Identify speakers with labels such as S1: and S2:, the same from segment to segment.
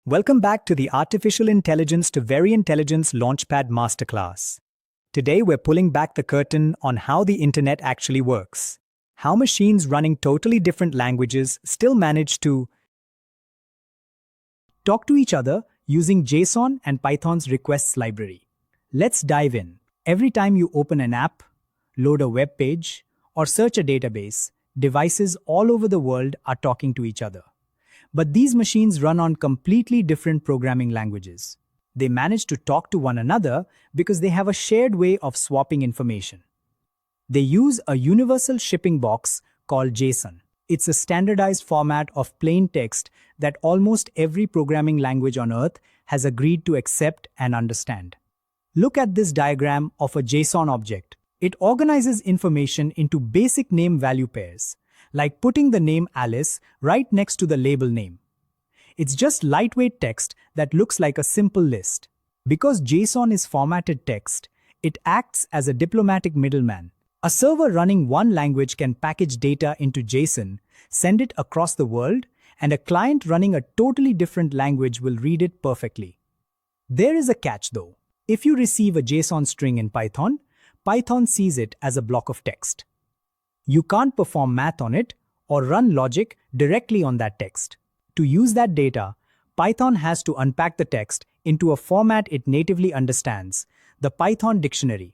S1: Welcome back to the Artificial Intelligence to Very Intelligence Launchpad Masterclass. Today we're pulling back the curtain on how the internet actually works. How machines running totally different languages still manage to talk to each other using JSON and Python's requests library. Let's dive in. Every time you open an app, load a web page, or search a database, devices all over the world are talking to each other. But these machines run on completely different programming languages. They manage to talk to one another because they have a shared way of swapping information. They use a universal shipping box called JSON. It's a standardized format of plain text that almost every programming language on Earth has agreed to accept and understand. Look at this diagram of a JSON object. It organizes information into basic name-value pairs, like putting the name Alice right next to the label name. It's just lightweight text that looks like a simple list. Because JSON is formatted text, it acts as a diplomatic middleman. A server running one language can package data into JSON, send it across the world, and a client running a totally different language will read it perfectly. There is a catch though. If you receive a JSON string in Python, Python sees it as a block of text. You can't perform math on it or run logic directly on that text. To use that data, Python has to unpack the text into a format it natively understands, the Python dictionary.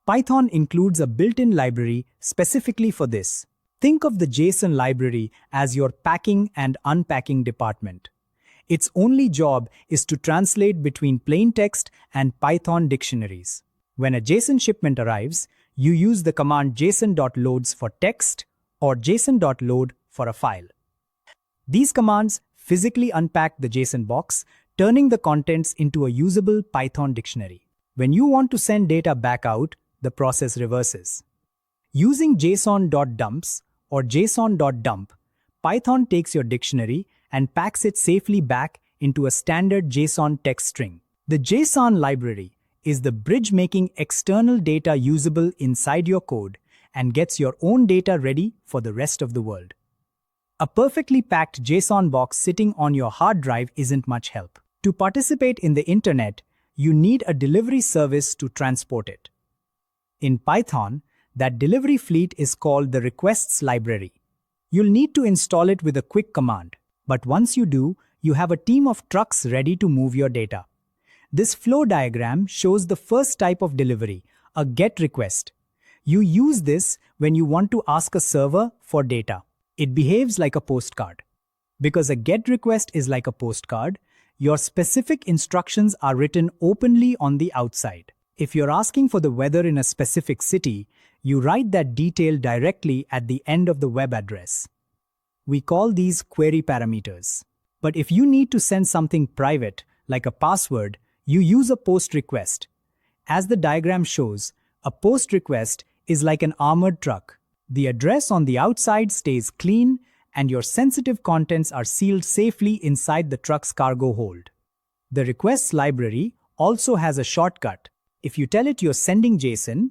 S1: Python includes a built-in library specifically for this. Think of the JSON library as your packing and unpacking department. Its only job is to translate between plain text and Python dictionaries. When a JSON shipment arrives, you use the command json.loads for text or json.load for a file. These commands physically unpack the JSON box, turning the contents into a usable Python dictionary. When you want to send data back out, the process reverses. Using json.dumps or json.dump, Python takes your dictionary and packs it safely back into a standard JSON text string. The JSON library is the bridge making external data usable inside your code and gets your own data ready for the rest of the world. A perfectly packed JSON box sitting on your hard drive isn't much help. To participate in the internet, you need a delivery service to transport it. In Python, that delivery fleet is called the requests library. You'll need to install it with a quick command, but once you do, you have a team of trucks ready to move your data. This flow diagram shows the first type of delivery, a GET request. You use this when you want to ask a server for data. It behaves like a postcard. Because a GET request is like a postcard, your specific instructions are written openly on the outside. If you're asking for the weather in a specific city, you write that detail directly at the end of the web address. We call these query parameters. But if you need to send something private, like a password, you use a POST request. As the diagram shows, a POST request is like an armored truck. The address on the outside stays clean, and your sensitive contents are sealed safely inside the truck's cargo hold. The requests library also has a shortcut. If you tell it you're sending JSON,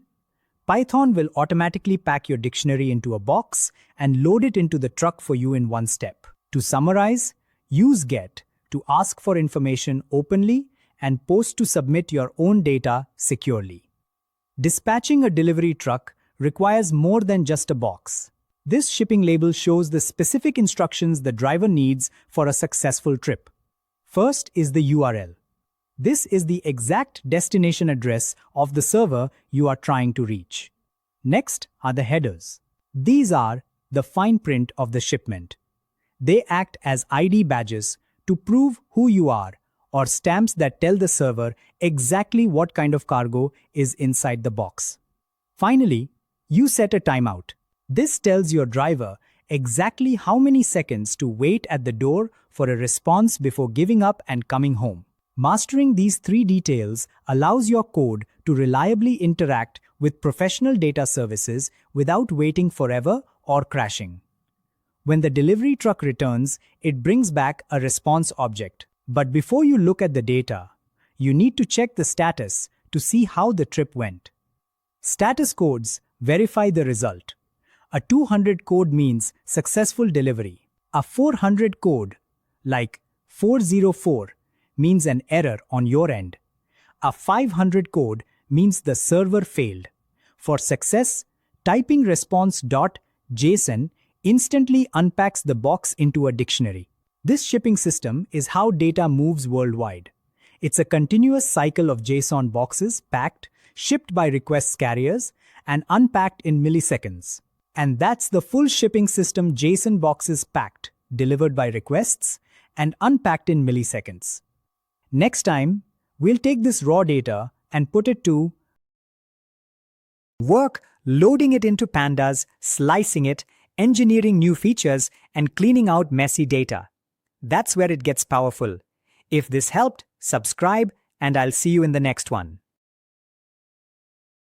S1: Python will automatically pack your dictionary into a box and load it into the truck for you in one step. To summarize, use GET to ask for information openly and POST to submit your own data securely. Dispatching a delivery truck requires more than just a box. This shipping label shows the specific instructions the driver needs for a successful trip. First is the URL. This is the exact destination address of the server you are trying to reach. Next are the headers. These are the fine print of the shipment. They act as ID badges to prove who you are, or stamps that tell the server exactly what kind of cargo is inside the box. Finally, you set a timeout. This tells your driver exactly how many seconds to wait at the door for a response before giving up and coming home. Mastering these three details allows your code to reliably interact with professional data services without waiting forever or crashing. When the delivery truck returns, it brings back a response object. But before you look at the data, you need to check the status to see how the trip went. Status codes verify the result. A 200 code means successful delivery. A 400 code, like 404 means an error on your end. A 500 code means the server failed. For success, typing response.json instantly unpacks the box into a dictionary. This shipping system is how data moves worldwide. It's a continuous cycle of JSON boxes packed, shipped by requests carriers, and unpacked in milliseconds. And that's the full shipping system: JSON boxes packed, delivered by requests, and unpacked in milliseconds. Next time, we'll take this raw data and put it to work, loading it into pandas, slicing it, engineering new features, and cleaning out messy data. That's where it gets powerful. If this helped, subscribe, and I'll see you in the next one.